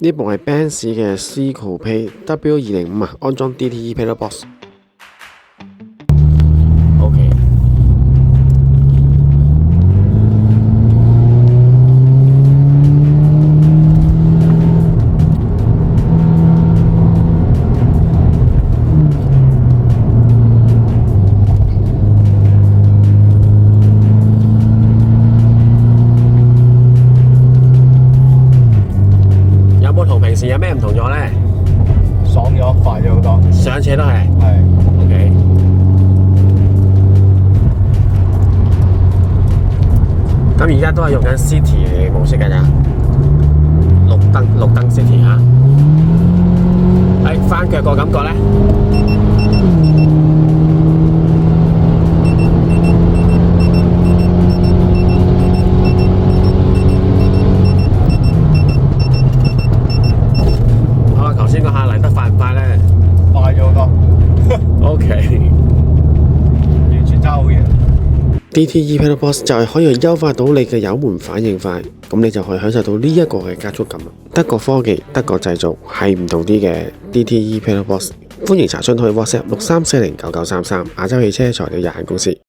呢部係 Benz 嘅 C Coupe W205啊，安裝 DTE Pedal Box。OK。同平時有咩唔同咗呢？爽咗，快咗好多。上車都係。OK。咁而家都係用緊 City 模式㗎咋？綠燈 City 嚇。翻腳個感覺呢？先個下嚟得快唔快呢？快咗好多。OK， 完全差好遠。DTE Pedal Box 就係可以優化到你嘅油門反應快，咁你就可以享受到呢一個嘅加速感。德國科技、德國製造係唔同啲嘅 DTE Pedal Box。歡迎查詢可以 WhatsApp 63409933亞洲汽車材料有限公司。